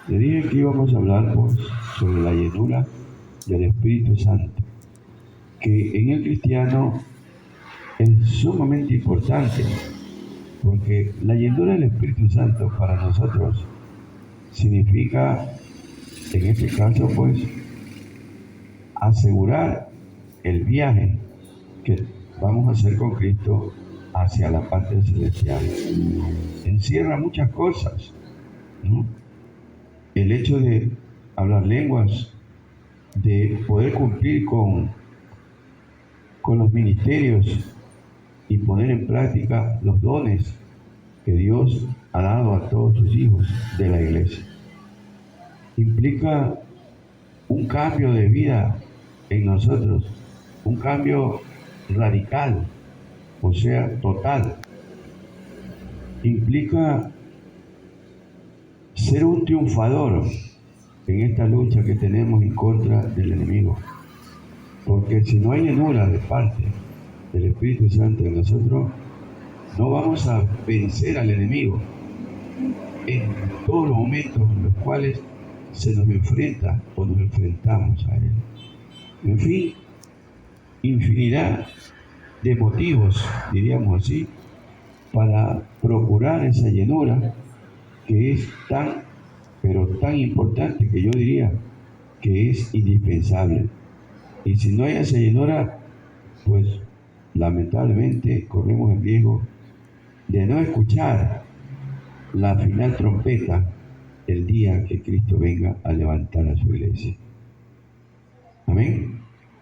Le dije que íbamos a hablar pues, sobre la llenura del Espíritu Santo, que en el cristiano es sumamente importante, porque la llenura del Espíritu Santo para nosotros significa, en este caso, pues, asegurar el viaje que vamos a hacer con Cristo hacia la patria celestial. Encierra muchas cosas, ¿no? El hecho de hablar lenguas, de poder cumplir con los ministerios y poner en práctica los dones que Dios ha dado a todos sus hijos de la iglesia. Implica un cambio de vida en nosotros, un cambio radical, o sea, total. Implica ser un triunfador en esta lucha que tenemos en contra del enemigo. Porque si no hay llenura de parte del Espíritu Santo en nosotros, no vamos a vencer al enemigo en todos los momentos en los cuales se nos enfrenta o nos enfrentamos a él. En fin, infinidad de motivos, diríamos así, para procurar esa llenura que es tan, pero tan importante que yo diría que es indispensable. Y si no hay esa llenura, pues lamentablemente corremos el riesgo de no escuchar la final trompeta el día que Cristo venga a levantar a su iglesia. Amén.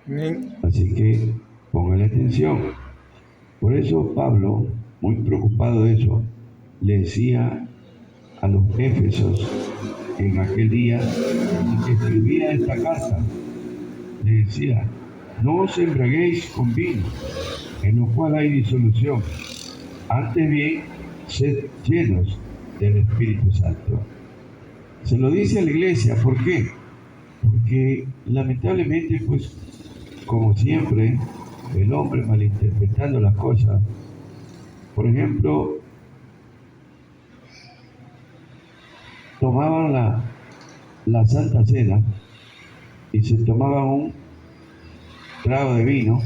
Amén. Así que póngale atención. Por eso Pablo, muy preocupado de eso, le decía a los éfesos en aquel día en que escribía esta carta, le decía: no os embriaguéis con vino, en lo cual hay disolución, antes bien sed llenos del Espíritu Santo. Se lo dice a la iglesia, ¿por qué? Porque lamentablemente, pues, como siempre, el hombre malinterpretando las cosas. Por ejemplo, tomaban la Santa Cena y se tomaban un trago de vino,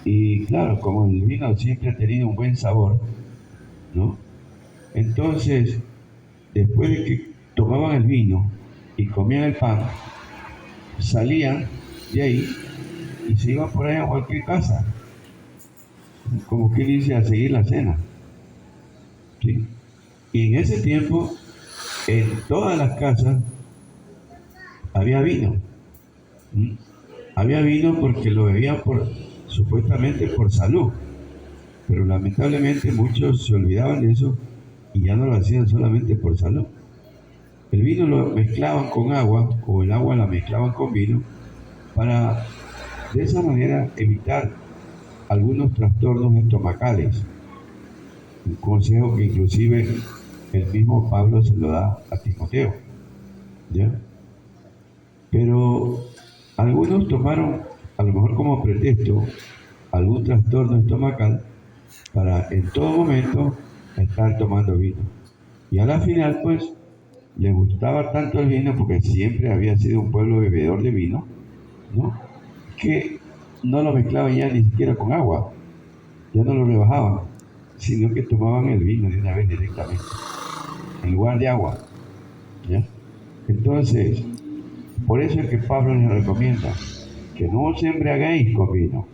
y claro, como el vino siempre ha tenido un buen sabor, ¿no? Entonces, después de que tomaban el vino y comían el pan, salían de ahí y se iban por ahí a cualquier casa, como que dice, a seguir la cena, ¿sí? Y en ese tiempo, en todas las casas había vino. ¿Sí? Había vino porque lo bebían supuestamente por salud, pero lamentablemente muchos se olvidaban de eso y ya no lo hacían solamente por salud. El vino lo mezclaban con agua, o el agua la mezclaban con vino, para de esa manera evitar algunos trastornos estomacales. Un consejo que inclusive el mismo Pablo se lo da a Timoteo, ¿ya? Pero algunos tomaron, a lo mejor como pretexto, algún trastorno estomacal para en todo momento estar tomando vino. Y a la final, pues, les gustaba tanto el vino, porque siempre había sido un pueblo bebedor de vino, ¿no? Que no lo mezclaban ya ni siquiera con agua, ya no lo rebajaban, sino que tomaban el vino de una vez directamente, en lugar de agua, ¿ya? Entonces, por eso es que Pablo les recomienda que no os embriaguéis con vino,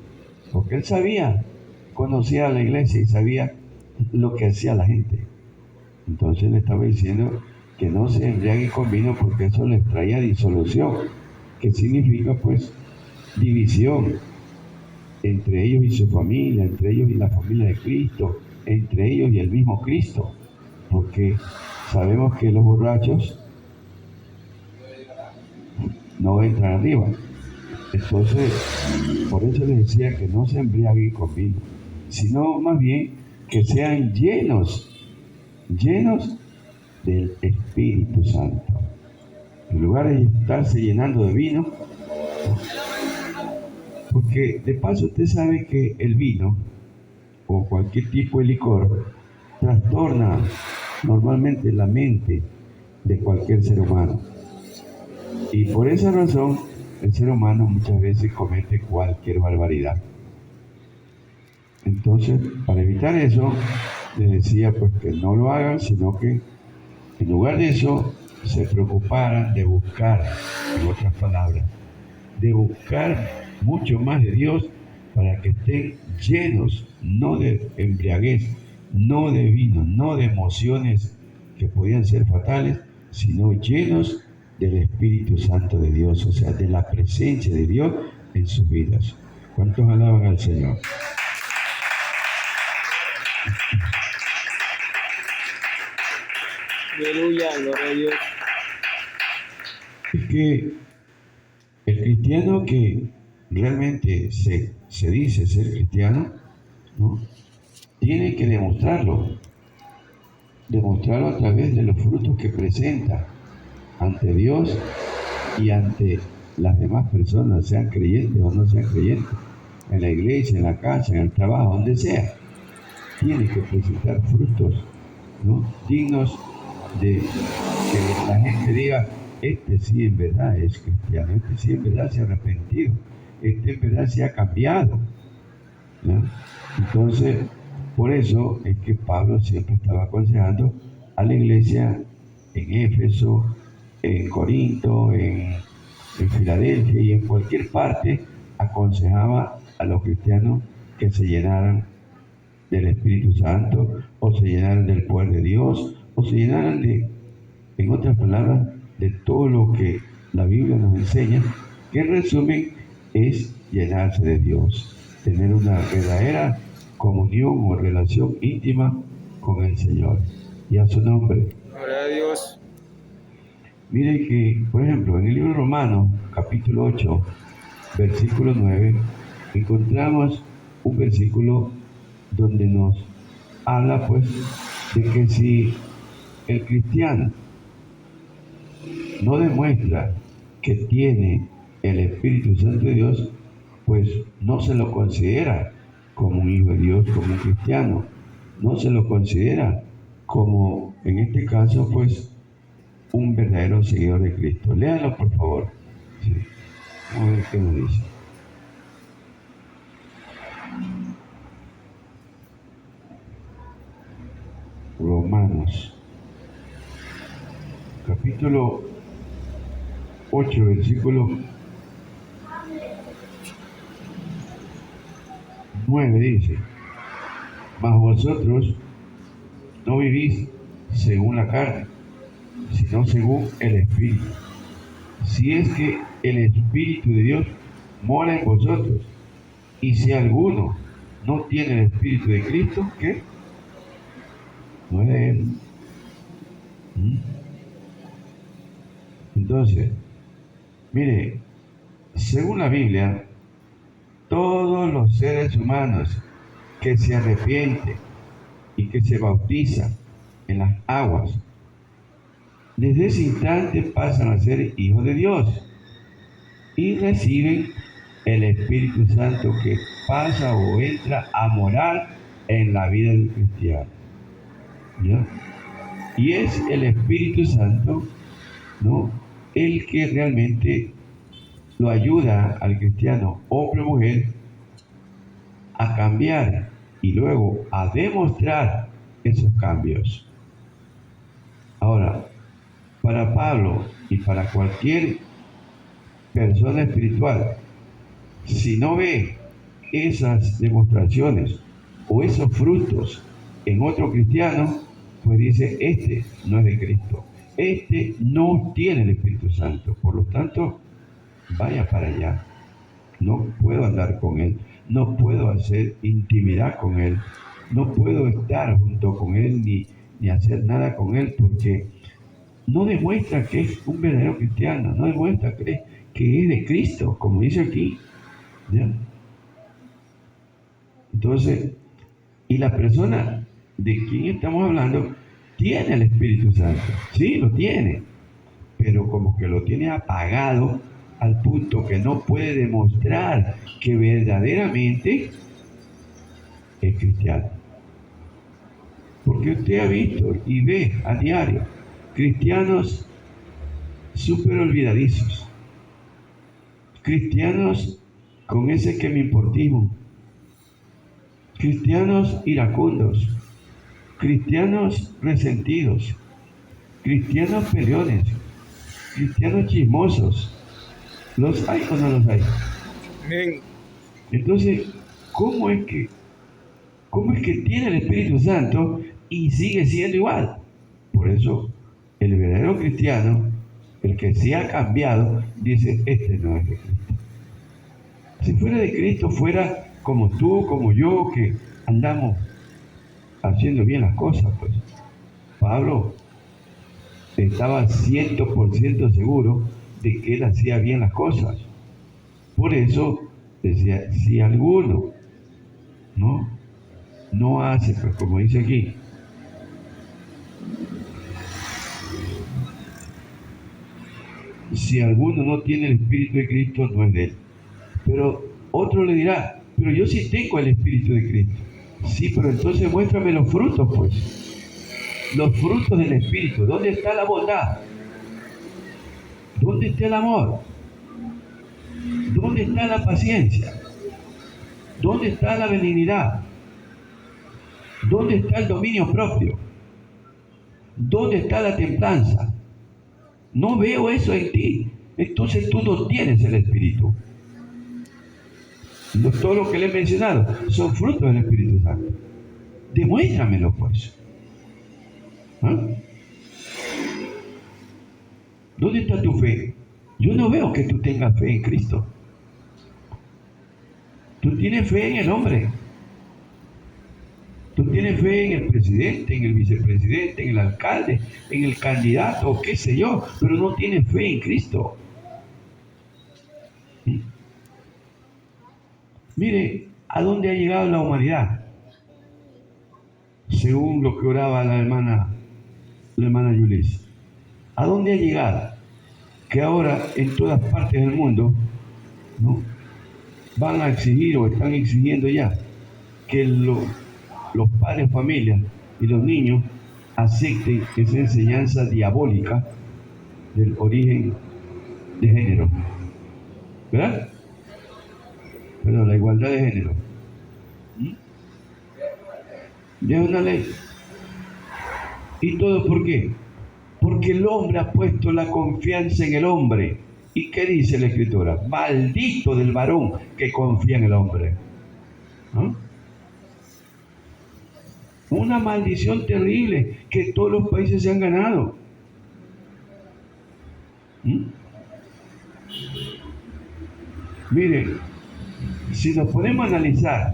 porque él sabía, conocía a la iglesia y sabía lo que hacía la gente. Entonces le estaba diciendo que no se embriaguen con vino, porque eso les traía disolución, que significa pues división entre ellos y su familia, entre ellos y la familia de Cristo, entre ellos y el mismo Cristo, porque sabemos que los borrachos no entran arriba. Entonces, por eso les decía que no se embriaguen con vino, sino más bien que sean llenos del Espíritu Santo. En lugar de estarse llenando de vino, porque de paso usted sabe que el vino o cualquier tipo de licor trastorna normalmente la mente de cualquier ser humano. Y por esa razón, el ser humano muchas veces comete cualquier barbaridad. Entonces, para evitar eso, les decía pues que no lo hagan, sino que en lugar de eso, se preocuparan de buscar, en otras palabras, de buscar mucho más de Dios para que estén llenos, no de embriaguez, no de vino, no de emociones que podían ser fatales, sino llenos del Espíritu Santo de Dios, o sea, de la presencia de Dios en sus vidas. ¿Cuántos alaban al Señor? Aleluya, gloria a Dios. Es que el cristiano que realmente se dice ser cristiano, ¿no? Tiene que demostrarlo a través de los frutos que presenta ante Dios y ante las demás personas, sean creyentes o no sean creyentes, en la iglesia, en la casa, en el trabajo, donde sea. Tiene que presentar frutos, ¿no? Dignos de que la gente diga, este sí en verdad es cristiano, este sí en verdad se ha arrepentido, este en verdad se ha cambiado, ¿no? Entonces, por eso es que Pablo siempre estaba aconsejando a la iglesia en Éfeso, en Corinto, en Filadelfia y en cualquier parte, aconsejaba a los cristianos que se llenaran del Espíritu Santo, o se llenaran del poder de Dios, o se llenaran de, en otras palabras, de todo lo que la Biblia nos enseña, que en resumen es llenarse de Dios, tener una verdadera comunión o relación íntima con el Señor. Y a su nombre. Gloria a Dios. Mire que, por ejemplo, en el libro Romanos, capítulo 8, versículo 9, encontramos un versículo donde nos habla pues de que si el cristiano no demuestra que tiene el Espíritu Santo de Dios, pues no se lo considera como un hijo de Dios, como un cristiano, no se lo considera como, en este caso, pues un verdadero seguidor de Cristo. Léalo, por favor. Sí. Vamos a ver qué nos dice. Romanos, capítulo 8, versículo 9 dice, mas vosotros no vivís según la carne, sino según el Espíritu. Si es que el Espíritu de Dios mora en vosotros, y si alguno no tiene el Espíritu de Cristo, ¿qué? No es de Él. Entonces, mire, según la Biblia, todos los seres humanos que se arrepienten y que se bautizan en las aguas, desde ese instante pasan a ser hijos de Dios y reciben el Espíritu Santo que pasa o entra a morar en la vida del cristiano. ¿Ya? Y es el Espíritu Santo, ¿no?, el que realmente lo ayuda al cristiano, hombre o mujer, a cambiar y luego a demostrar esos cambios. Ahora, para Pablo y para cualquier persona espiritual, si no ve esas demostraciones o esos frutos en otro cristiano, pues dice, este no es de Cristo, este no tiene el Espíritu Santo, por lo tanto, vaya para allá. No puedo andar con Él, no puedo hacer intimidad con Él, no puedo estar junto con Él ni hacer nada con Él, porque no demuestra que es un verdadero cristiano, no demuestra que es de Cristo, como dice aquí. ¿Ya? Entonces, y la persona de quien estamos hablando tiene el Espíritu Santo, sí, lo tiene, pero como que lo tiene apagado al punto que no puede demostrar que verdaderamente es cristiano. Porque usted ha visto y ve a diario cristianos súper olvidadizos, cristianos con ese que me importismo, cristianos iracundos, cristianos resentidos, cristianos peleones, cristianos chismosos. ¿Los hay o no los hay? Amén. Entonces, ¿cómo es que tiene el Espíritu Santo y sigue siendo igual? Por eso, el verdadero cristiano, el que se ha cambiado, dice, este no es de Cristo. Si fuera de Cristo, fuera como tú, como yo, que andamos haciendo bien las cosas, pues. Pablo estaba 100% seguro de que él hacía bien las cosas. Por eso decía, si alguno no hace, pues como dice aquí, si alguno no tiene el Espíritu de Cristo, no es de él. Pero otro le dirá, pero yo sí tengo el Espíritu de Cristo. Sí, pero entonces muéstrame los frutos, pues. Los frutos del Espíritu. ¿Dónde está la bondad? ¿Dónde está el amor? ¿Dónde está la paciencia? ¿Dónde está la benignidad? ¿Dónde está el dominio propio? ¿Dónde está la templanza? No veo eso en ti. Entonces tú no tienes el Espíritu. Todo lo que le he mencionado son frutos del Espíritu Santo. Demuéstramelo, pues. ¿Ah? ¿Dónde está tu fe? Yo no veo que tú tengas fe en Cristo. Tú tienes fe en el hombre. Tú tienes fe en el presidente, en el vicepresidente, en el alcalde, en el candidato, qué sé yo, pero no tienes fe en Cristo. ¿Sí? Mire, ¿a dónde ha llegado la humanidad? Según lo que oraba la hermana Yulis. ¿A dónde ha llegado? Que ahora en todas partes del mundo, ¿no?, van a exigir o están exigiendo ya que los padres de familia y los niños acepten esa enseñanza diabólica del origen de género. ¿Verdad? Pero la igualdad de género. Ya es una ley. ¿Y todo por qué? Porque el hombre ha puesto la confianza en el hombre. ¿Y qué dice la Escritura? Maldito del varón que confía en el hombre. ¿No? Una maldición terrible que todos los países se han ganado. Mire, si nos podemos analizar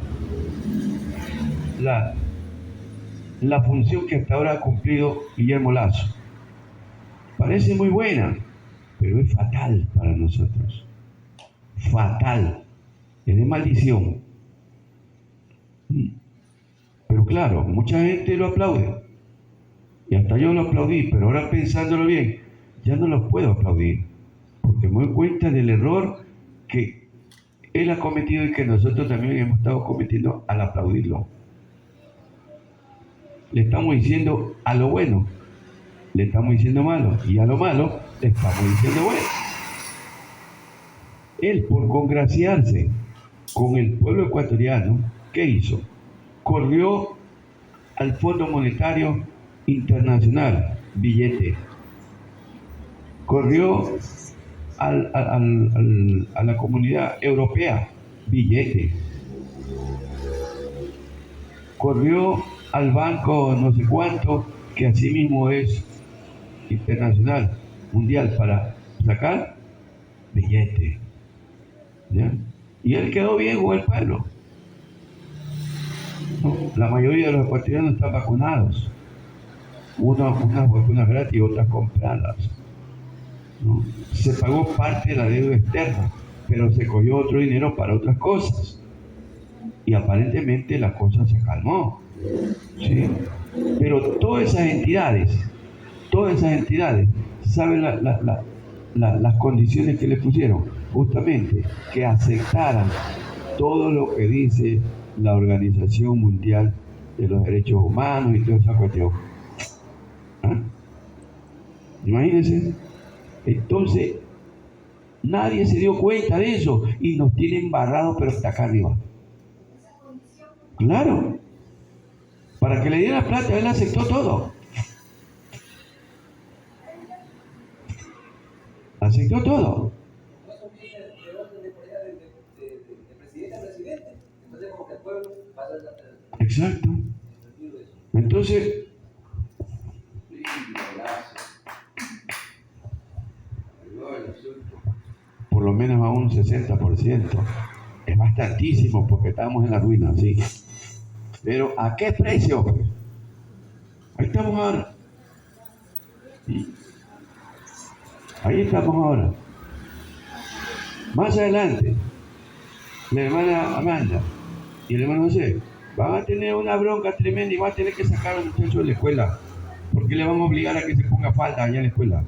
la función que hasta ahora ha cumplido Guillermo Lasso, parece muy buena, pero es fatal para nosotros. Fatal. Es de maldición. Pero claro, mucha gente lo aplaude. Y hasta yo lo aplaudí, pero ahora pensándolo bien, ya no lo puedo aplaudir. Porque me doy cuenta del error que él ha cometido y que nosotros también hemos estado cometiendo al aplaudirlo. Le estamos diciendo a lo bueno, le estamos diciendo malo, y a lo malo le estamos diciendo bueno. Él, por congraciarse con el pueblo ecuatoriano, ¿qué hizo? Corrió al Fondo Monetario Internacional, billete. Corrió a la Comunidad Europea, billete. Corrió al banco no sé cuánto, que así mismo es internacional, mundial, para sacar billete. ¿Ya? Y él quedó bien con el pueblo. No, la mayoría de los ecuatorianos están vacunados. Unas vacunas gratis y otras compradas. ¿No? Se pagó parte de la deuda externa, pero se cogió otro dinero para otras cosas. Y aparentemente la cosa se calmó. ¿Sí? Pero todas esas entidades, ¿saben las condiciones que le pusieron? Justamente que aceptaran todo lo que dice la Organización Mundial de los Derechos Humanos y toda esa cuestión. ¿Ah? Imagínense. Entonces, nadie se dio cuenta de eso y nos tienen embarrados, pero hasta acá arriba. Claro. Para que le diera plata, él aceptó todo. Aceptó todo. Exacto. Entonces, por lo menos a un 60%. Es bastantísimo porque estamos en la ruina, sí. Pero ¿a qué precio? Ahí estamos ahora. Ahí estamos ahora. Más adelante, la hermana Amanda y el hermano José van a tener una bronca tremenda y van a tener que sacar a los muchachos de la escuela. Porque le vamos a obligar a que se ponga falda allá en la escuela.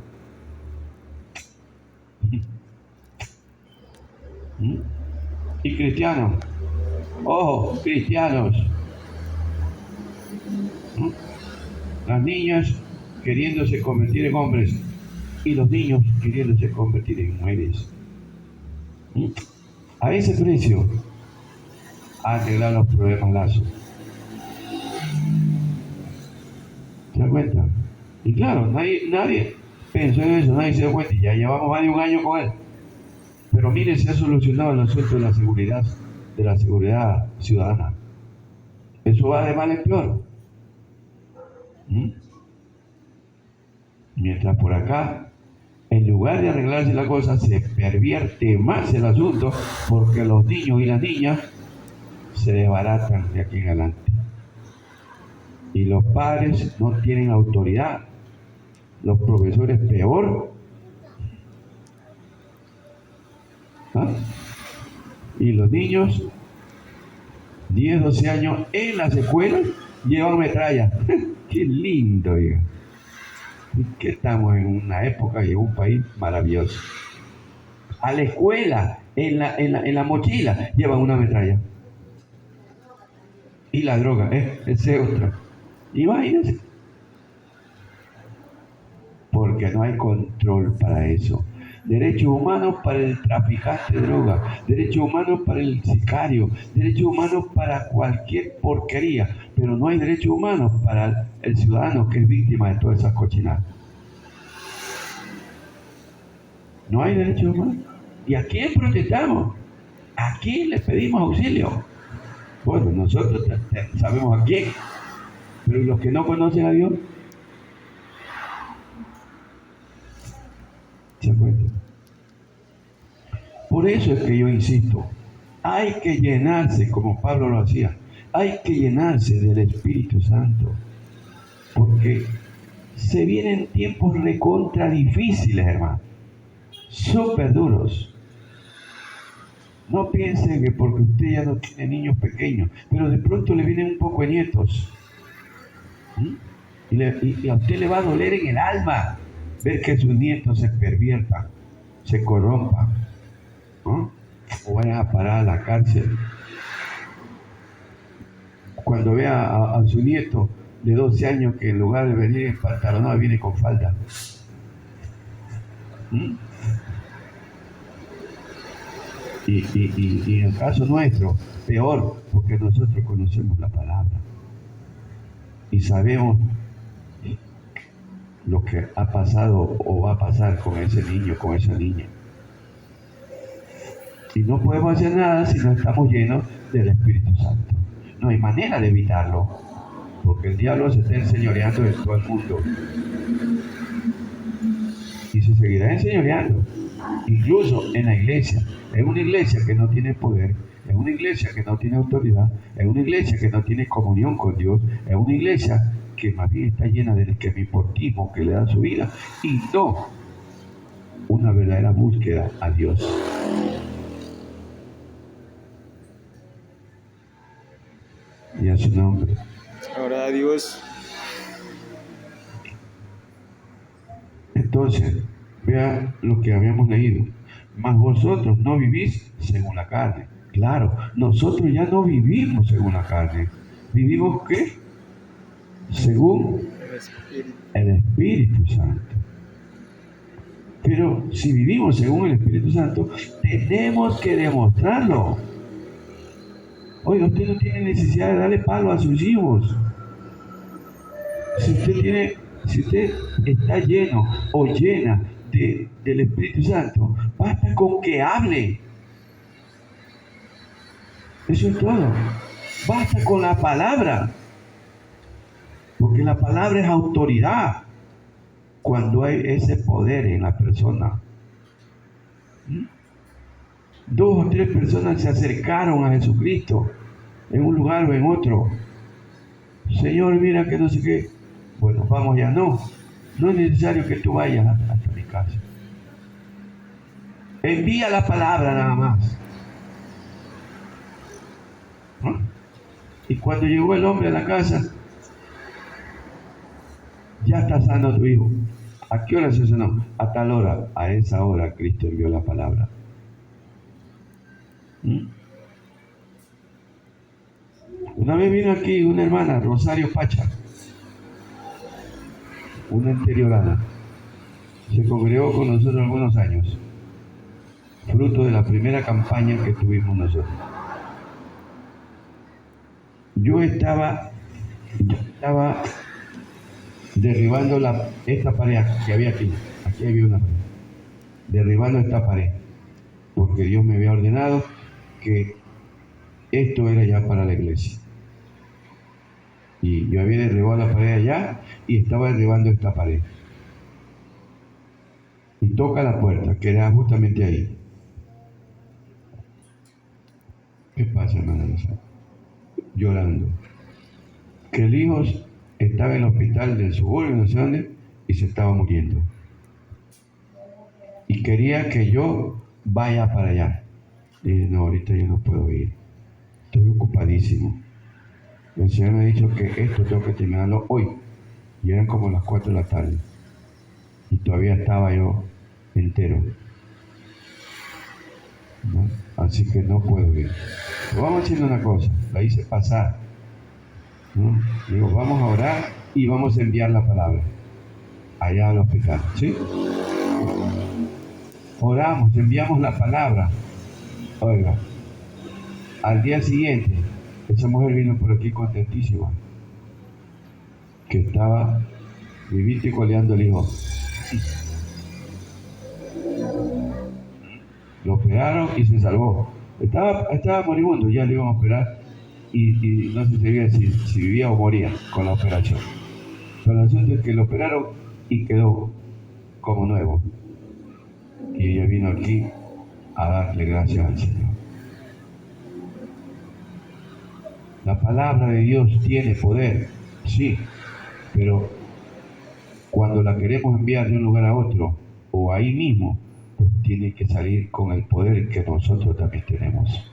Y cristianos, ojo, cristianos, las niñas queriéndose convertir en hombres y los niños queriéndose convertir en mujeres. A ese precio arreglar los problemas lazos. ¿Se da cuenta? Y claro, nadie pensó en eso, nadie se dio cuenta. Ya llevamos más de un año con él. Pero mire, se ha solucionado el asunto de la seguridad ciudadana. Eso va de mal en peor. Mientras por acá, en lugar de arreglarse la cosa, se pervierte más el asunto porque los niños y las niñas se desbaratan de aquí en adelante. Y los padres no tienen autoridad. Los profesores peor. Y los niños, 10, 12 años en las escuelas, llevan metralla. Qué lindo, diga. Que estamos en una época y en un país maravilloso. A la escuela, en la mochila, llevan una metralla. Y la droga, ese es otra. Imagínense. Porque no hay control para eso. Derechos humanos para el traficante de droga, derechos humanos para el sicario, derechos humanos para cualquier porquería, pero no hay derechos humanos para el ciudadano que es víctima de todas esas cochinadas. No hay derechos humanos. ¿Y a quién protestamos? ¿A quién le pedimos auxilio? Bueno, nosotros sabemos a quién, pero los que no conocen a Dios, ¿se acuerdan? Por eso es que yo insisto, hay que llenarse, como Pablo lo hacía, hay que llenarse del Espíritu Santo, porque se vienen tiempos recontra difíciles, hermano, súper duros. No piensen que porque usted ya no tiene niños pequeños, pero de pronto le vienen un poco de nietos. Y a usted le va a doler en el alma ver que sus nietos se perviertan, se corrompan, ¿no? O vayan a parar a la cárcel. Cuando vea a su nieto de 12 años que en lugar de venir en pantalonado viene con falda. Y en el caso nuestro, peor, porque nosotros conocemos la palabra y sabemos lo que ha pasado o va a pasar con ese niño, con esa niña. Y no podemos hacer nada si no estamos llenos del Espíritu Santo. No hay manera de evitarlo, porque el diablo se está enseñoreando de todo el mundo. Y se seguirá enseñoreando, incluso en la iglesia. Es una iglesia que no tiene poder, es una iglesia que no tiene autoridad, es una iglesia que no tiene comunión con Dios, es una iglesia que más bien está llena del que me importismo que le da su vida y no una verdadera búsqueda a Dios. Y a su nombre. Ahora a Dios. Entonces, vea lo que habíamos leído. Mas vosotros no vivís según la carne. Claro, nosotros ya no vivimos según la carne. ¿Vivimos qué? Según el Espíritu Santo. Pero si vivimos según el Espíritu Santo, tenemos que demostrarlo. Oiga, usted no tiene necesidad de darle palo a sus hijos. Si usted está lleno o llena del Espíritu Santo, basta con que hable. Eso es todo. Basta con la palabra. Porque la palabra es autoridad cuando hay ese poder en la persona. Dos o tres personas se acercaron a Jesucristo en un lugar o en otro. Señor, mira que no sé qué. Bueno, vamos ya. No es necesario que tú vayas hasta mi casa. Envía la palabra nada más. ¿No? Y cuando llegó el hombre a la casa, ya está sano tu hijo. ¿A qué hora se sanó? A tal hora. A esa hora Cristo envió la palabra. Una vez vino aquí una hermana, Rosario Pacha, una interiorana. Se congregó con nosotros algunos años, fruto de la primera campaña que tuvimos nosotros. Yo estaba derribando esta pared que había aquí. Aquí había una pared. Derribando esta pared, porque Dios me había ordenado que esto era ya para la iglesia. Y yo había derribado la pared allá y estaba derribando esta pared. Y toca la puerta, que era justamente ahí. ¿Qué pasa, hermana Rosa? Llorando. Que el hijo estaba en el hospital del suburbio, no sé dónde, y se estaba muriendo. Y quería que yo vaya para allá. Y dije, no, ahorita yo no puedo ir. Estoy ocupadísimo. El Señor me ha dicho que esto tengo que terminarlo hoy. Y eran como las 4 de la tarde. Y todavía estaba yo entero. ¿No? Así que no puedo ir. Pero vamos haciendo una cosa. La hice pasar. ¿No? Digo, vamos a orar y vamos a enviar la palabra allá al hospital. ¿Sí? Oramos, enviamos la palabra. Oiga, al día siguiente, esa mujer vino por aquí contentísima, que estaba vivito y coleando el hijo. Lo operaron y se salvó. Estaba moribundo, ya le iban a operar y no se sabía si vivía o moría con la operación. Pero el asunto es que lo operaron y quedó como nuevo. Y ella vino aquí a darle gracias al Señor. La palabra de Dios tiene poder, sí, pero cuando la queremos enviar de un lugar a otro, o ahí mismo, pues tiene que salir con el poder que nosotros también tenemos.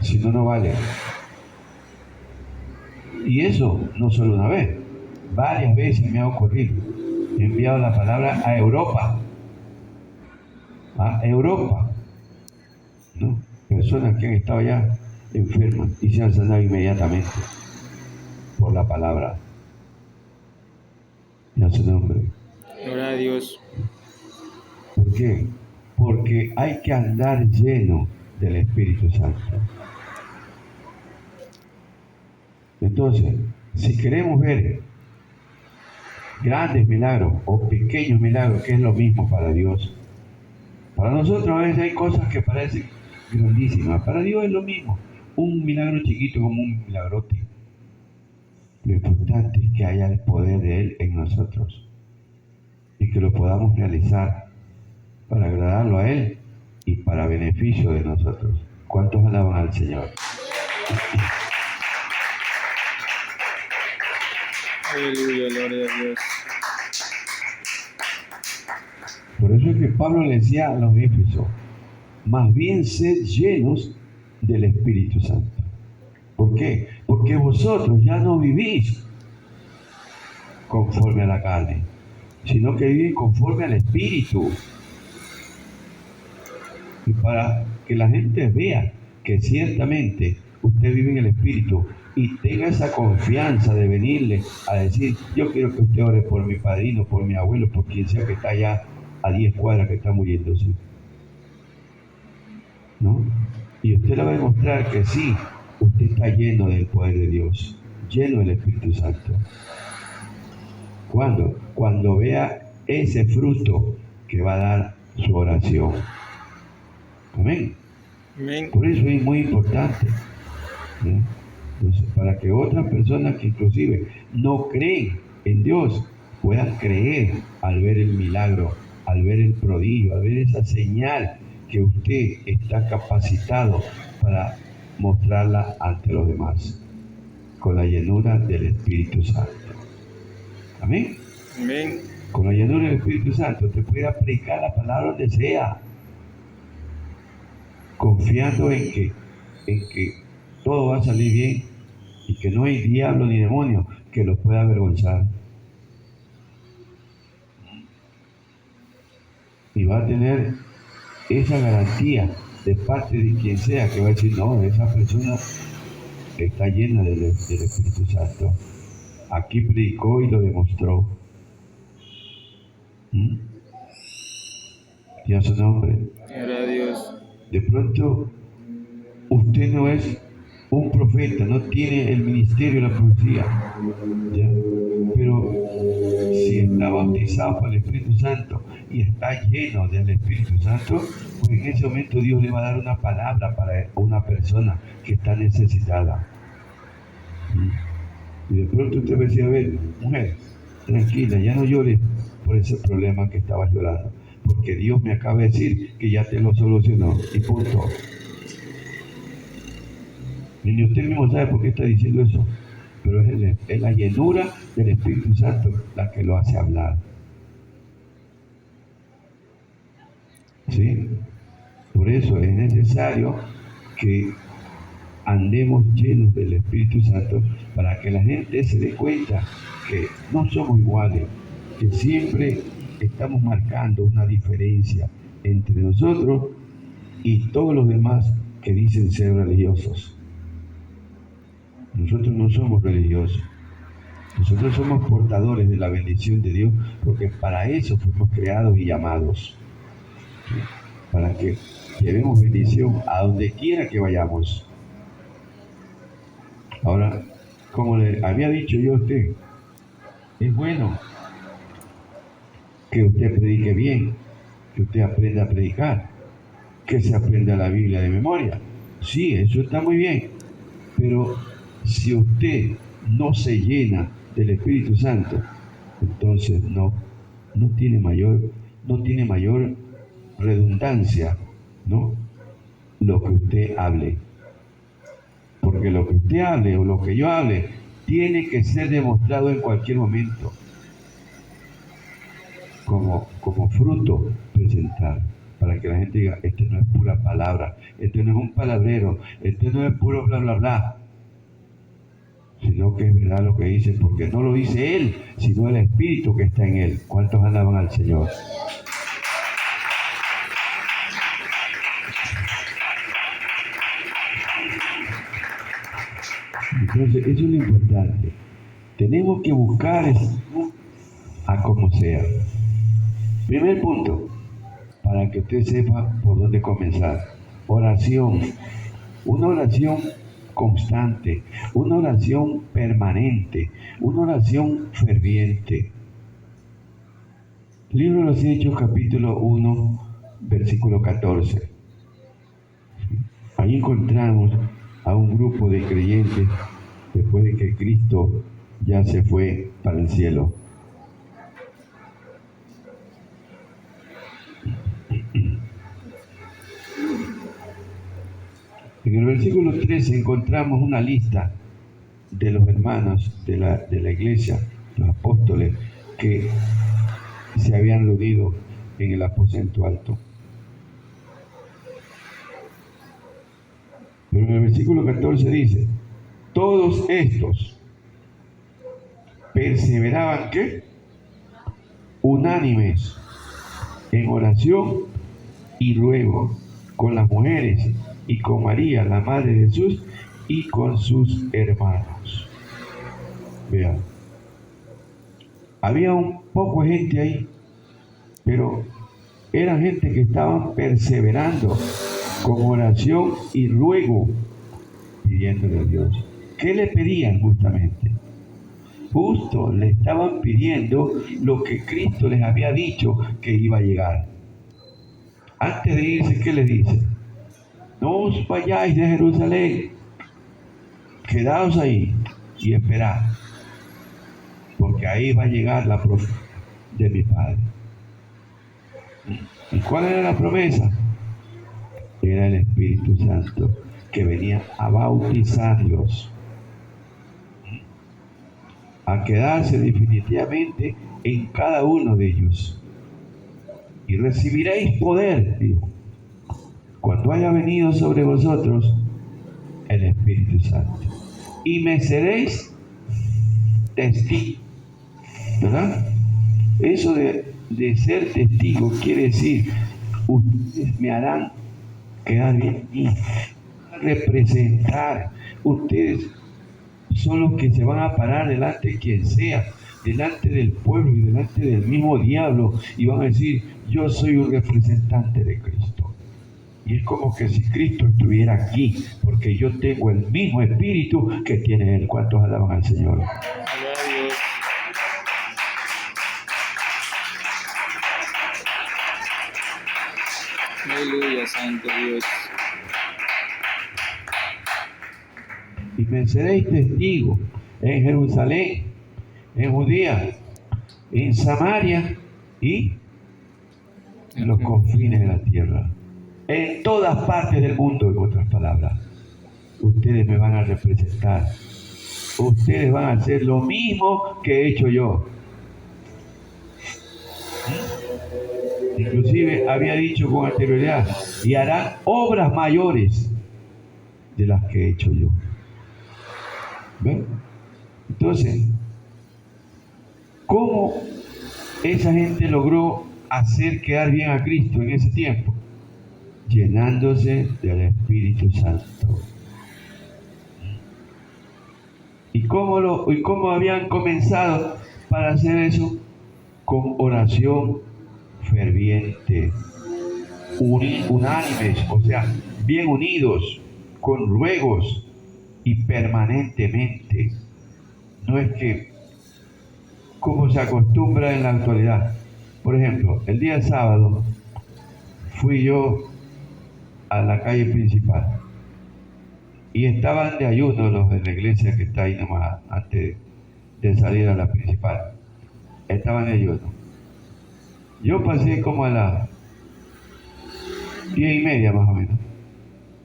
Si no, no vale. Y eso no solo una vez, varias veces me ha ocurrido. He enviado la palabra a Europa. A Europa, ¿no? Personas que han estado ya enfermas y se han sanado inmediatamente por la palabra. Y a su nombre. Gloria a Dios. ¿Por qué? Porque hay que andar lleno del Espíritu Santo. Entonces, si queremos ver grandes milagros o pequeños milagros, que es lo mismo para Dios, para nosotros a veces hay cosas que parecen grandísimas. Para Dios es lo mismo. Un milagro chiquito como un milagrote. Lo importante es que haya el poder de Él en nosotros y que lo podamos realizar para agradarlo a Él y para beneficio de nosotros. ¿Cuántos alaban al Señor? Aleluya, gloria a Dios. Por eso es que Pablo le decía a los Éfesos, más bien sed llenos del Espíritu Santo. ¿Por qué? Porque vosotros ya no vivís conforme a la carne, sino que vivís conforme al Espíritu. Y para que la gente vea que ciertamente usted vive en el Espíritu, y tenga esa confianza de venirle a decir, yo quiero que usted ore por mi padrino, por mi abuelo, por quien sea que está allá a 10 cuadras que está muriéndose, ¿no? Y usted le va a demostrar que sí, usted está lleno del poder de Dios, lleno del Espíritu Santo. ¿Cuándo? Cuando vea ese fruto que va a dar su oración. Amén. Amén. Por eso es muy importante, ¿no? Entonces, para que otras personas que inclusive no creen en Dios puedan creer al ver el milagro, al ver el prodigio, al ver esa señal que usted está capacitado para mostrarla ante los demás, con la llenura del Espíritu Santo. Amén. Amén. Con la llenura del Espíritu Santo te puede predicar la palabra donde sea, confiando en que todo va a salir bien y que no hay diablo ni demonio que lo pueda avergonzar. Y va a tener esa garantía de parte de quien sea que va a decir, no, esa persona está llena del Espíritu Santo. Aquí predicó y lo demostró. Y a su nombre. Gloria a Dios. De pronto, usted no es un profeta, no tiene el ministerio de la profecía, ¿ya? Pero si está bautizado por el Espíritu Santo y está lleno del Espíritu Santo, pues en ese momento Dios le va a dar una palabra para una persona que está necesitada. Y de pronto usted va a decir, a ver, mujer, tranquila, ya no llores por ese problema que estabas llorando, porque Dios me acaba de decir que ya te lo solucionó, y punto. Y ni usted mismo sabe por qué está diciendo eso, pero es la llenura del Espíritu Santo la que lo hace hablar. ¿Sí? Por eso es necesario que andemos llenos del Espíritu Santo para que la gente se dé cuenta que no somos iguales, que siempre estamos marcando una diferencia entre nosotros y todos los demás que dicen ser religiosos. Nosotros no somos religiosos. Nosotros somos portadores de la bendición de Dios, porque para eso fuimos creados y llamados. ¿Sí? Para que llevemos bendición a donde quiera que vayamos. Ahora, como le había dicho yo a usted, es bueno que usted predique bien, que usted aprenda a predicar, que se aprenda la Biblia de memoria. Sí, eso está muy bien, pero si usted no se llena del Espíritu Santo, entonces no tiene mayor redundancia, ¿no? Lo que usted hable. Porque lo que usted hable o lo que yo hable tiene que ser demostrado en cualquier momento como fruto presentar, para que la gente diga, este no es pura palabra, este no es un palabrero, este no es puro bla bla bla, sino que es verdad lo que dice, porque no lo dice él, sino el Espíritu que está en él. ¿Cuántos alaban al Señor? Entonces, eso es lo importante. Tenemos que buscar a como sea. Primer punto, para que usted sepa por dónde comenzar. Oración. Una oración constante, una oración permanente, una oración ferviente. Libro de los Hechos, capítulo 1, versículo 14. Ahí encontramos a un grupo de creyentes después de que Cristo ya se fue para el cielo. En el versículo 13 encontramos una lista de los hermanos de la iglesia, los apóstoles, que se habían reunido en el aposento alto. Pero en el versículo 14 dice, todos estos perseveraban, ¿qué? Unánimes en oración y ruego con las mujeres y con María, la madre de Jesús, y con sus hermanos. Vean, había un poco de gente ahí, pero era gente que estaban perseverando con oración y ruego, pidiéndole a Dios. ¿Qué le pedían justamente? Justo le estaban pidiendo lo que Cristo les había dicho que iba a llegar. Antes de irse, ¿qué les dice? No os vayáis de Jerusalén, quedaos ahí y esperad, porque ahí va a llegar la promesa de mi Padre. ¿Y cuál era la promesa? Era el Espíritu Santo que venía a bautizarlos, a quedarse definitivamente en cada uno de ellos. Y recibiréis poder, dijo, cuando haya venido sobre vosotros el Espíritu Santo. Y me seréis testigos, ¿verdad? Eso de ser testigo quiere decir, ustedes me harán quedar bien y representar. Ustedes son los que se van a parar delante de quien sea, delante del pueblo y delante del mismo diablo, y van a decir, yo soy un representante de Cristo. Y es como que si Cristo estuviera aquí, porque yo tengo el mismo espíritu que tiene Él. ¿Cuántos alaban al Señor? Gloria a Dios. Aleluya, Santo Dios. Y me seréis testigos en Jerusalén, en Judea, en Samaria y en los confines de la tierra. En todas partes del mundo, en otras palabras. Ustedes me van a representar. Ustedes van a hacer lo mismo que he hecho yo. Inclusive había dicho con anterioridad, y harán obras mayores de las que he hecho yo. ¿Ven? Entonces, ¿cómo esa gente logró hacer quedar bien a Cristo en ese tiempo? Llenándose del Espíritu Santo. ¿Y cómo habían comenzado para hacer eso? Con oración ferviente, unánimes, o sea, bien unidos, con ruegos y permanentemente. No es que, como se acostumbra en la actualidad. Por ejemplo, el día sábado fui yo a la calle principal y estaban de ayuno los de la iglesia que está ahí nomás antes de salir a la principal. Estaban de ayuno. Yo pasé como a las 10:30 más o menos,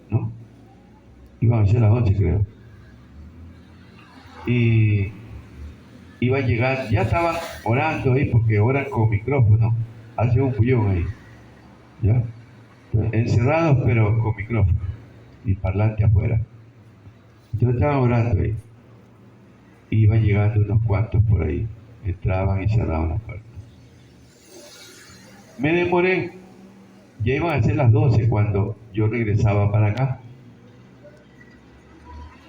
¿no? Iban a ser las 11 creo. Y iba a llegar, ya estaban orando ahí porque oran con micrófono, hace un pullón ahí, ¿ya? Encerrados pero con micrófono y parlante afuera. Entonces estaban orando ahí. Iban llegando unos cuantos por ahí, entraban y cerraban la puerta. Me demoré, ya iban a ser las 12 cuando yo regresaba para acá.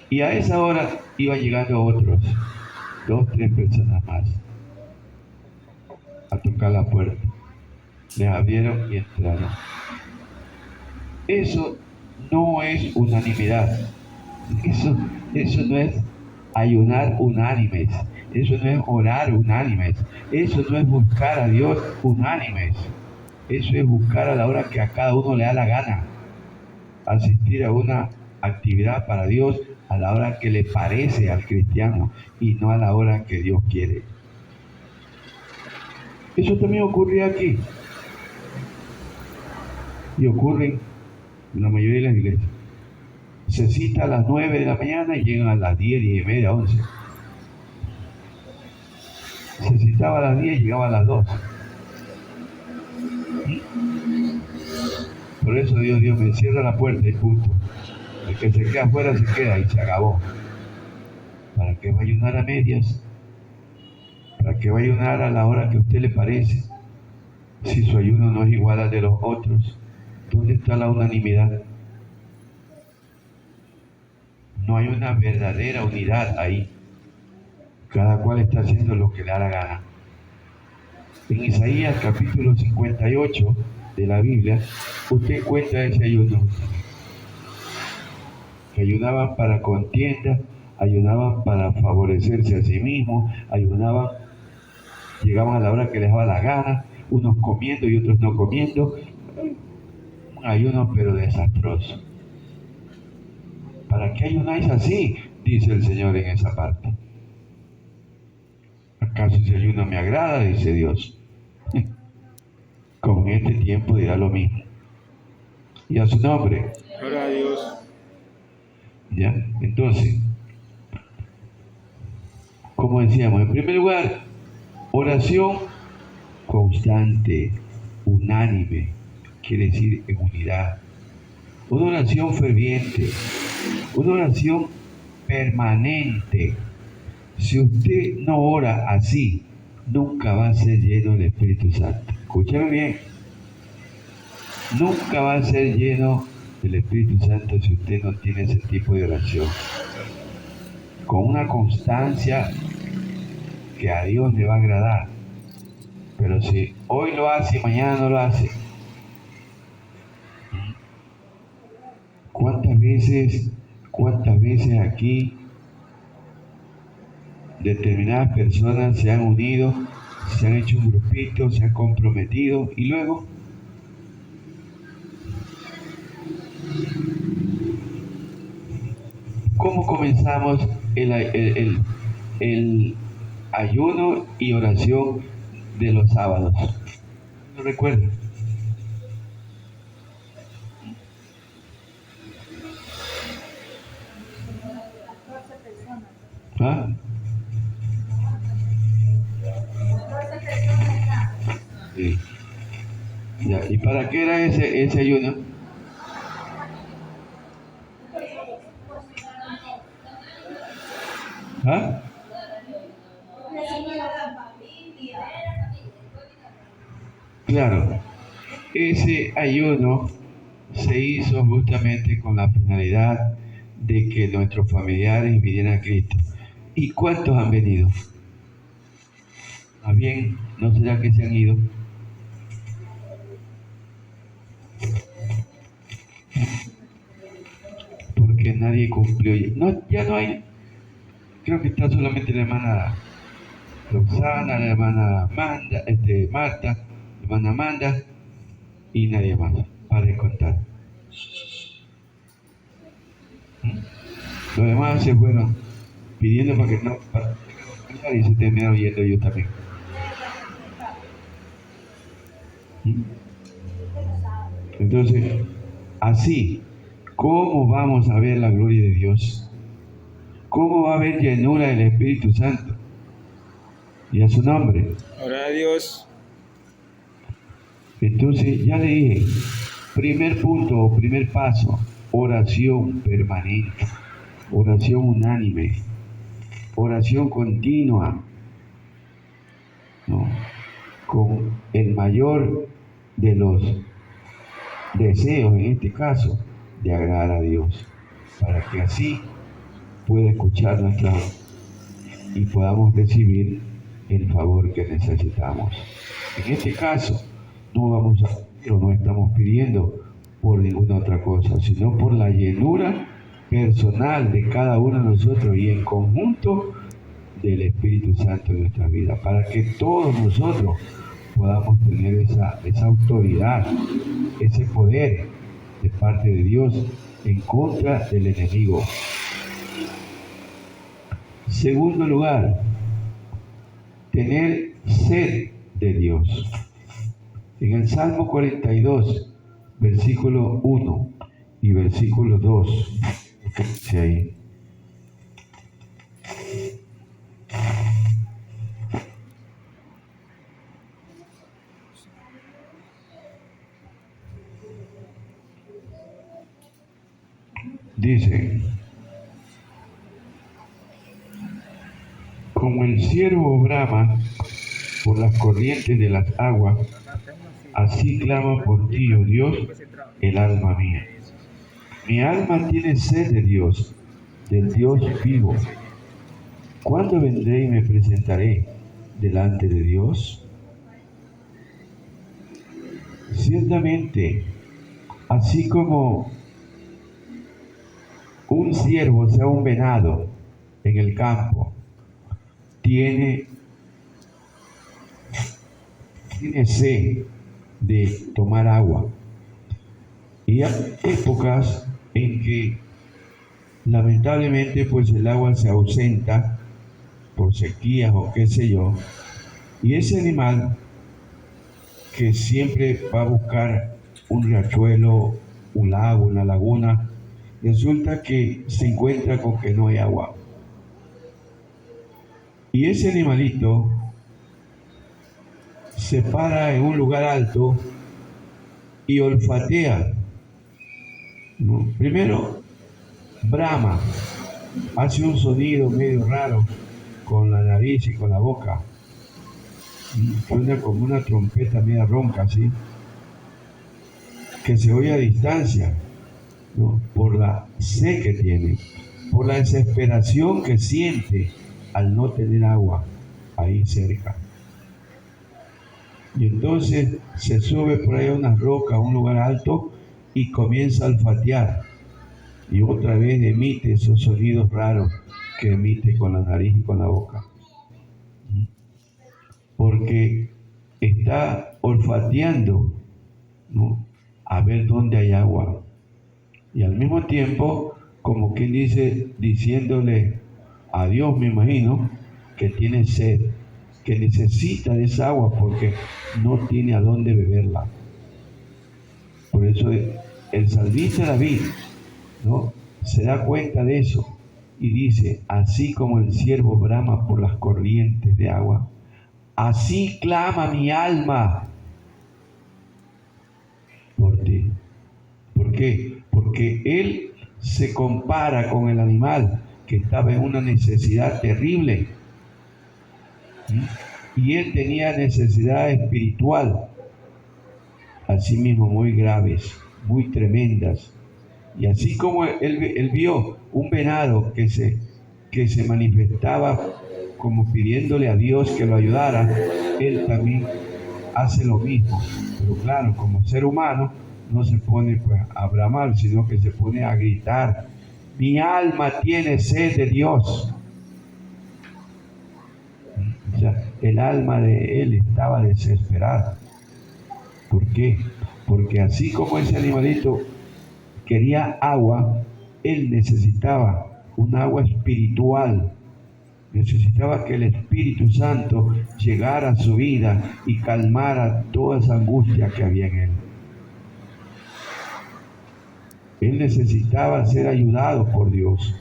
Y a esa hora iban llegando otros, 2, 3 personas más, a tocar la puerta. Les abrieron y entraron. Eso no es unanimidad. Eso no es ayunar unánimes. Eso no es orar unánimes. Eso no es buscar a Dios unánimes. Eso es buscar a la hora que a cada uno le da la gana. Asistir a una actividad para Dios a la hora que le parece al cristiano y no a la hora que Dios quiere. Eso también ocurría aquí. Y ocurre en la mayoría de las iglesias. Se cita a las 9 de la mañana y llegan a las 10, 10:30, 11. Se citaba a las 10 y llegaba a las 2. Por eso Dios me cierra la puerta y punto. El que se queda afuera se queda y se acabó. ¿Para qué va a ayunar a medias? ¿Para qué va a ayunar a la hora que a usted le parece? Si su ayuno no es igual al de los otros, ¿dónde está la unanimidad? no hay una verdadera unidad ahí. Cada cual está haciendo lo que le da la gana. En Isaías capítulo 58 de la Biblia, usted encuentra ese ayuno. Que ayunaban para contienda, ayunaban para favorecerse a sí mismos, ayunaban, llegaban a la hora que les daba la gana, unos comiendo y otros no comiendo. Un ayuno pero desastroso. ¿Para qué ayunáis así? Dice el Señor en esa parte. ¿Acaso ese ayuno me agrada? Dice Dios. Como en este tiempo dirá lo mismo. Y a su nombre. Gloria a Dios. ¿Ya? Entonces, como decíamos, en primer lugar, oración constante, unánime, quiere decir en unidad. Una oración ferviente, una oración permanente. Si usted no ora así, nunca va a ser lleno del Espíritu Santo. Escúchame bien. Nunca va a ser lleno del Espíritu Santo si usted no tiene ese tipo de oración. Con una constancia que a Dios le va a agradar. Pero si hoy lo hace y mañana no lo hace, ¿cuántas veces aquí determinadas personas se han unido, se han hecho un grupito, se han comprometido y luego ¿cómo comenzamos el ayuno y oración de los sábados? ¿No recuerdan? ¿Ah? Sí. Ya. ¿Y para qué era ese ayuno? ¿Ah? Claro, ese ayuno se hizo justamente con la finalidad de que nuestros familiares vinieran a Cristo. ¿Y cuántos han venido? ¿Más bien, no será que se han ido? Porque nadie cumplió. No, ya no hay. Creo que está solamente la hermana Roxana, la hermana Marta, la hermana Amanda y nadie más, para de contar. Los demás se fueron pidiendo para que no y se terminaron yendo yo también. Entonces, así, ¿cómo vamos a ver la gloria de Dios? ¿Cómo va a haber llenura del Espíritu Santo? Y a su nombre. Gloria a Dios. Entonces, ya le dije, primer punto o primer paso, oración permanente, oración unánime, oración continua, ¿no? Con el mayor de los deseos, en este caso, de agradar a Dios, para que así pueda escuchar nuestra voz y podamos recibir el favor que necesitamos. En este caso, no estamos pidiendo por ninguna otra cosa, sino por la llenura personal de cada uno de nosotros y en conjunto del Espíritu Santo en nuestra vida, para que todos nosotros podamos tener esa autoridad, ese poder de parte de Dios en contra del enemigo. Segundo lugar, tener sed de Dios. En el Salmo 42, versículo 1 y versículo 2, dice ahí. Dice, como el ciervo brama por las corrientes de las aguas, así clama por ti, oh Dios, el alma mía. Mi alma tiene sed de Dios, del Dios vivo. ¿Cuándo vendré y me presentaré delante de Dios? Ciertamente, así como un ciervo, o sea, un venado en el campo, tiene sed de tomar agua. Y hay épocas en que lamentablemente pues el agua se ausenta por sequías o qué sé yo, y ese animal que siempre va a buscar un riachuelo, un lago, una laguna, resulta que se encuentra con que no hay agua. Y ese animalito se para en un lugar alto y olfatea, ¿no? Primero brama, hace un sonido medio raro con la nariz y con la boca. Suena como una trompeta media ronca, así, que se oye a distancia, ¿no? Por la sed que tiene, por la desesperación que siente al no tener agua ahí cerca. Y entonces se sube por ahí a una roca, a un lugar alto, y comienza a olfatear. Y otra vez emite esos sonidos raros que emite con la nariz y con la boca. Porque está olfateando, ¿no?, a ver dónde hay agua. Y al mismo tiempo, como quien dice, diciéndole a Dios, me imagino, que tiene sed, que necesita de esa agua porque no tiene a dónde beberla. Por eso el salmista David, ¿no?, se da cuenta de eso y dice: así como el ciervo brama por las corrientes de agua, así clama mi alma por ti. ¿Por qué? Porque él se compara con el animal que estaba en una necesidad terrible. Y él tenía necesidad espiritual, asimismo muy graves, muy tremendas. Y así como él vio un venado que se manifestaba como pidiéndole a Dios que lo ayudara, él también hace lo mismo. Pero claro, como ser humano, no se pone pues a bramar, sino que se pone a gritar: mi alma tiene sed de Dios. O sea, el alma de él estaba desesperada. ¿Por qué? Porque así como ese animalito quería agua, él necesitaba un agua espiritual. Necesitaba que el Espíritu Santo llegara a su vida y calmara toda esa angustia que había en él. Él necesitaba ser ayudado por Dios.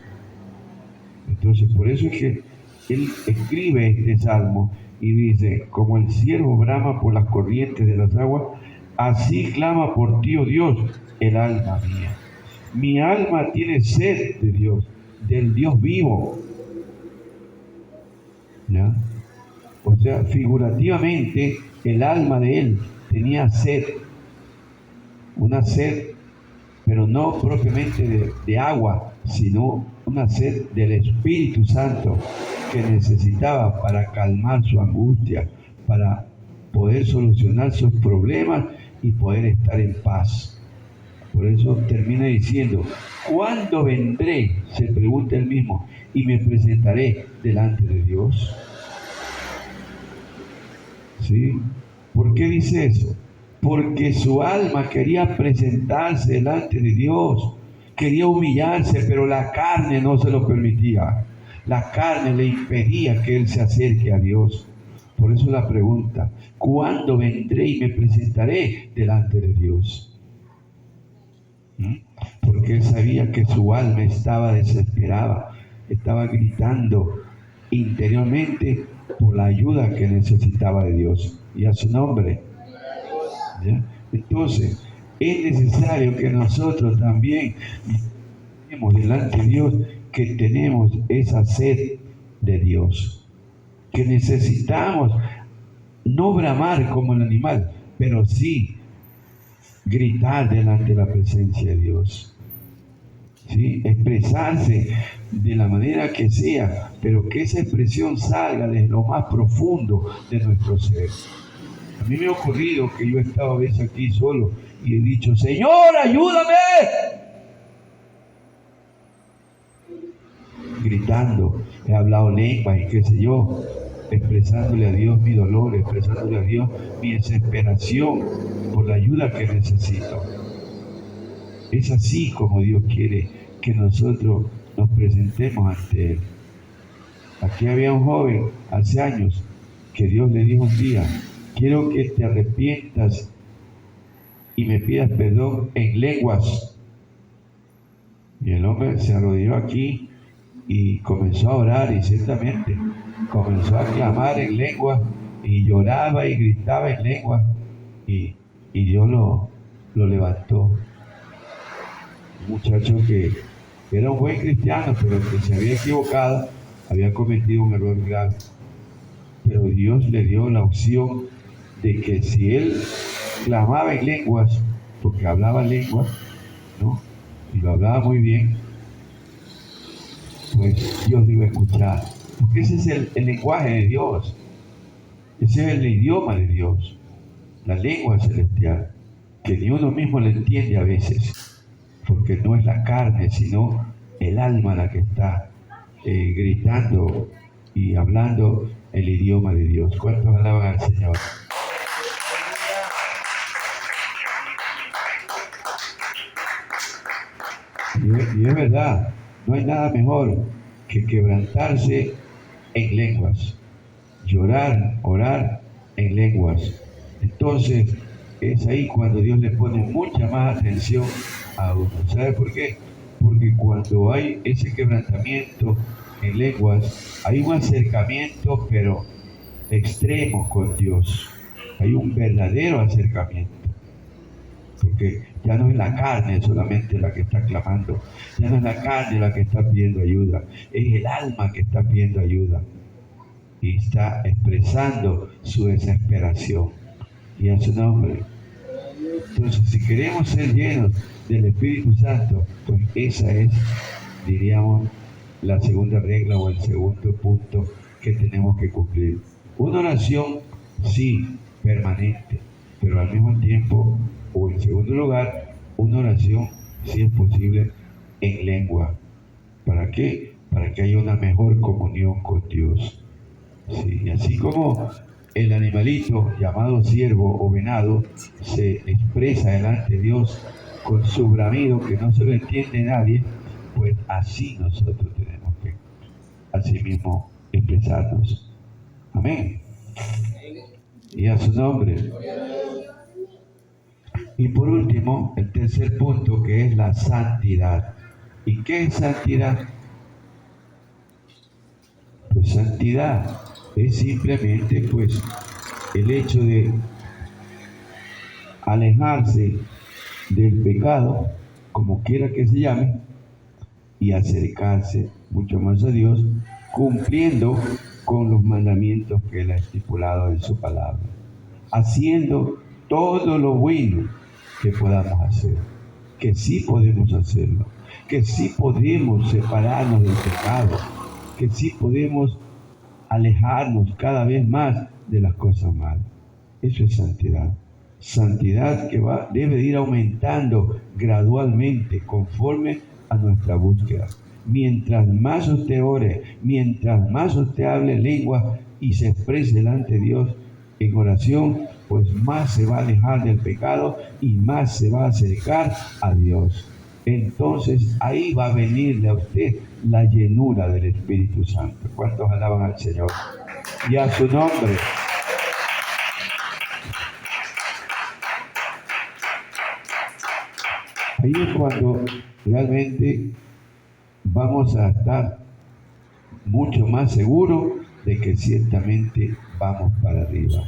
Entonces, por eso es que él escribe este salmo y dice: como el ciervo brama por las corrientes de las aguas, así clama por ti, oh Dios, el alma mía. Mi alma tiene sed de Dios, del Dios vivo. ¿Ya? O sea, figurativamente, el alma de él tenía sed, una sed, pero no propiamente de agua, sino una sed del Espíritu Santo que necesitaba para calmar su angustia, para poder solucionar sus problemas y poder estar en paz. Por eso termina diciendo: ¿cuándo vendré?, se pregunta él mismo, y me presentaré delante de Dios. ¿Sí? ¿Por qué dice eso? Porque su alma quería presentarse delante de Dios, quería humillarse, pero la carne no se lo permitía. La carne le impedía que él se acerque a Dios. Por eso la pregunta: ¿cuándo vendré y me presentaré delante de Dios? Porque él sabía que su alma estaba desesperada, estaba gritando interiormente por la ayuda que necesitaba de Dios, y a su nombre. ¿Ya? Entonces, es necesario que nosotros también estemos delante de Dios, que tenemos esa sed de Dios, que necesitamos no bramar como el animal, pero sí gritar delante de la presencia de Dios. ¿sí? Expresarse de la manera que sea, pero que esa expresión salga desde lo más profundo de nuestro ser. A mí me ha ocurrido que yo he estado a veces aquí solo y he dicho, Señor, ayúdame. Gritando, he hablado lenguas y qué sé yo, expresándole a Dios mi dolor, expresándole a Dios mi desesperación por la ayuda que necesito. Es así como Dios quiere que nosotros nos presentemos ante Él. Aquí había un joven hace años que Dios le dijo un día, quiero que te arrepientas y me pidas perdón en lenguas. Y el hombre se arrodilló aquí y comenzó a orar y ciertamente comenzó a clamar en lenguas y lloraba y gritaba en lenguas y Dios lo levantó. Un muchacho que era un buen cristiano, pero que se había equivocado, había cometido un error grave. Pero Dios le dio la opción de que si él clamaba en lenguas, porque hablaba lenguas, ¿no? Y lo hablaba muy bien, pues Dios lo iba a escuchar. Porque ese es el lenguaje de Dios. Ese es el idioma de Dios. La lengua celestial, que ni uno mismo le entiende a veces, porque no es la carne, sino el alma la que está gritando y hablando el idioma de Dios. ¿Cuántos alaban al Señor? Y es verdad, no hay nada mejor que quebrantarse en lenguas, llorar, orar en lenguas. Entonces, es ahí cuando Dios le pone mucha más atención a uno. ¿Sabe por qué? Porque cuando hay ese quebrantamiento en lenguas, hay un acercamiento, pero extremo con Dios. Hay un verdadero acercamiento. Porque ya no es la carne solamente la que está clamando, ya no es la carne la que está pidiendo ayuda, es el alma que está pidiendo ayuda y está expresando su desesperación. Y a su nombre. Entonces, si queremos ser llenos del Espíritu Santo, pues esa es, diríamos, la segunda regla o el segundo punto que tenemos que cumplir. Una oración, sí, permanente, pero al mismo tiempo, o en segundo lugar, una oración, si es posible, en lengua. ¿Para qué? Para que haya una mejor comunión con Dios. Sí, así como el animalito llamado ciervo o venado se expresa delante de Dios con su bramido que no se lo entiende nadie, pues así nosotros tenemos que así mismo expresarnos. Amén. Y a su nombre. Y por último, el tercer punto, que es la santidad. ¿Y qué es santidad? Pues santidad es simplemente pues el hecho de alejarse del pecado, como quiera que se llame, y acercarse mucho más a Dios, cumpliendo con los mandamientos que Él ha estipulado en su palabra, haciendo todo lo bueno que podamos hacer, que sí podemos hacerlo, que sí podemos separarnos del pecado, que sí podemos alejarnos cada vez más de las cosas malas. Eso es santidad. Santidad que debe ir aumentando gradualmente conforme a nuestra búsqueda. Mientras más usted ore, mientras más usted hable lengua y se exprese delante de Dios en oración, pues más se va a alejar del pecado y más se va a acercar a Dios. Entonces ahí va a venirle a usted la llenura del Espíritu Santo. ¿Cuántos alaban al Señor? Y a su nombre. Ahí es cuando realmente vamos a estar mucho más seguros de que ciertamente vamos para arriba.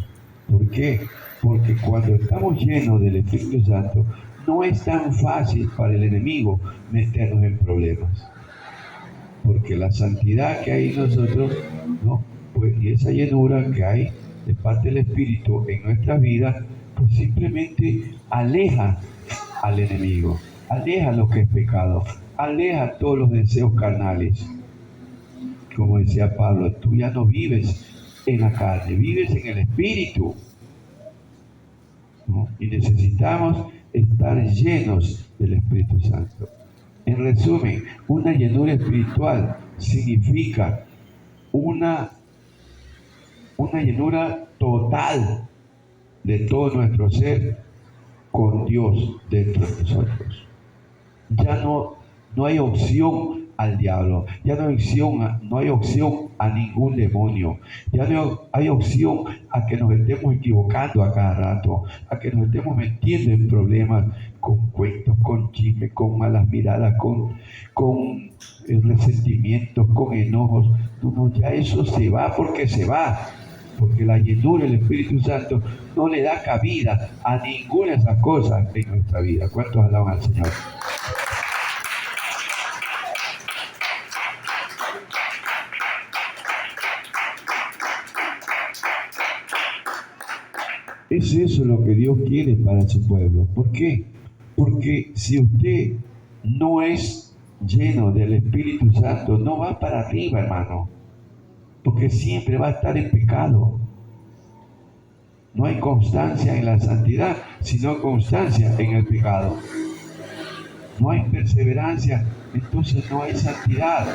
¿Por qué? Porque cuando estamos llenos del Espíritu Santo, no es tan fácil para el enemigo meternos en problemas. Porque la santidad que hay en nosotros, ¿no? Pues, y esa llenura que hay de parte del Espíritu en nuestra vida, pues simplemente aleja al enemigo, aleja lo que es pecado, aleja todos los deseos carnales. Como decía Pablo, tú ya no vives en la carne, vives en el Espíritu, ¿no? Y necesitamos estar llenos del Espíritu Santo. En resumen, una llenura espiritual significa una llenura total de todo nuestro ser con Dios dentro de nosotros. Ya no hay opción al diablo, ya no hay opción a ningún demonio, ya no hay opción a que nos estemos equivocando a cada rato, a que nos estemos metiendo en problemas con cuentos, con chismes, con malas miradas, con resentimientos, con enojos. No, ya eso se va porque se va. Porque la llenura del Espíritu Santo no le da cabida a ninguna de esas cosas en nuestra vida. ¿Cuántos alaban al Señor? Es eso lo que Dios quiere para su pueblo. ¿Por qué? Porque si usted no es lleno del Espíritu Santo, no va para arriba, hermano. Porque siempre va a estar en pecado. No hay constancia en la santidad, sino constancia en el pecado. No hay perseverancia, entonces no hay santidad.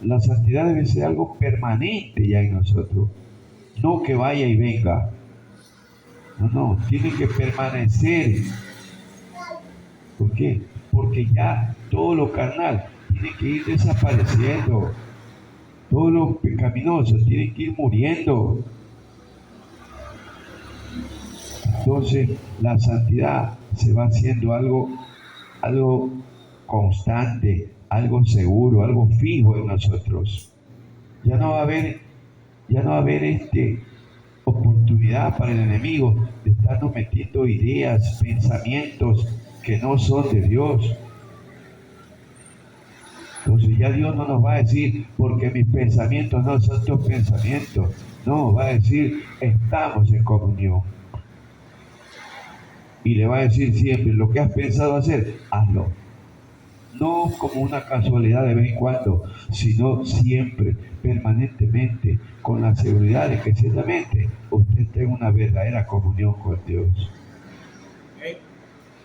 La santidad debe ser algo permanente ya en nosotros. No que vaya y venga. No, tiene que permanecer. ¿Por qué? Porque ya todo lo carnal tiene que ir desapareciendo. Todo lo pecaminoso tiene que ir muriendo. Entonces la santidad se va haciendo algo constante, algo seguro, algo fijo en nosotros. Ya no va a haber oportunidad para el enemigo de estarnos metiendo ideas, pensamientos que no son de Dios. Entonces ya Dios no nos va a decir, porque mis pensamientos no son tus pensamientos. No, va a decir, estamos en comunión. Y le va a decir siempre, lo que has pensado hacer, hazlo. No como una casualidad de vez en cuando, sino siempre, permanentemente, con la seguridad de que ciertamente usted tenga una verdadera comunión con Dios.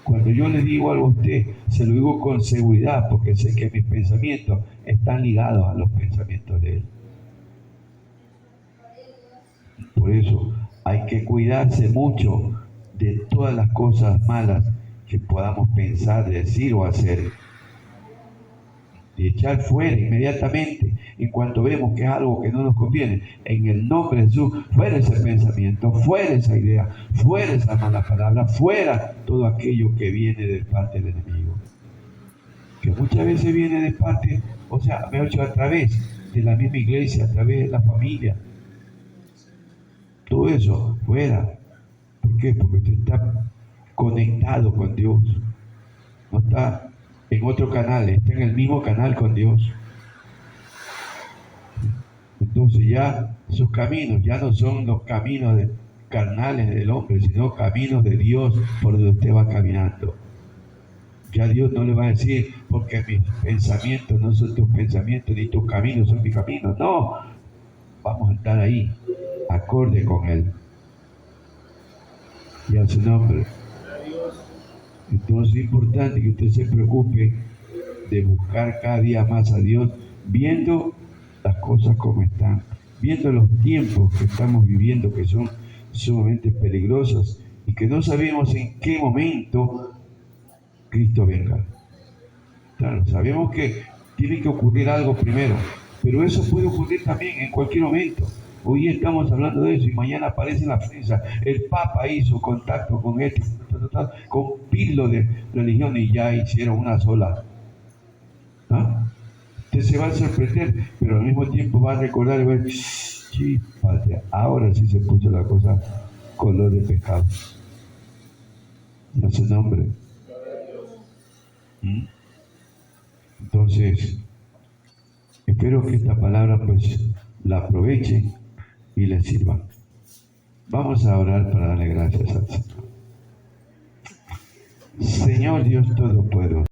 Cuando yo le digo algo a usted, se lo digo con seguridad, porque sé que mis pensamientos están ligados a los pensamientos de Él. Por eso hay que cuidarse mucho de todas las cosas malas que podamos pensar, decir o hacer. Y echar fuera inmediatamente, en cuanto vemos que es algo que no nos conviene, en el nombre de Jesús, fuera ese pensamiento, fuera esa idea, fuera esa mala palabra, fuera todo aquello que viene de parte del enemigo. Que muchas veces viene de parte, a través de la misma iglesia, a través de la familia. Todo eso, fuera. ¿Por qué? Porque usted está conectado con Dios. No está en otro canal, está en el mismo canal con Dios. Entonces ya sus caminos ya no son los caminos carnales del hombre, sino caminos de Dios por donde usted va caminando. Ya Dios no le va a decir, porque mis pensamientos no son tus pensamientos, ni tus caminos son mis caminos. No, vamos a estar ahí, acorde con Él. Y a su nombre. Entonces es importante que usted se preocupe de buscar cada día más a Dios, viendo las cosas como están, viendo los tiempos que estamos viviendo, que son sumamente peligrosos y que no sabemos en qué momento Cristo venga. Claro, sabemos que tiene que ocurrir algo primero, pero eso puede ocurrir también en cualquier momento. Hoy estamos hablando de eso y mañana aparece en la prensa, el Papa hizo contacto con con pilos de religión y ya hicieron una sola. ¿Ah? Usted se va a sorprender, pero al mismo tiempo va a recordar y va a decir, sí, padre, ahora sí se puso la cosa color de pecado. En su nombre. Entonces, espero que esta palabra pues la aprovechen y les sirva. Vamos a orar para darle gracias al Señor. Señor Dios Todopoderoso.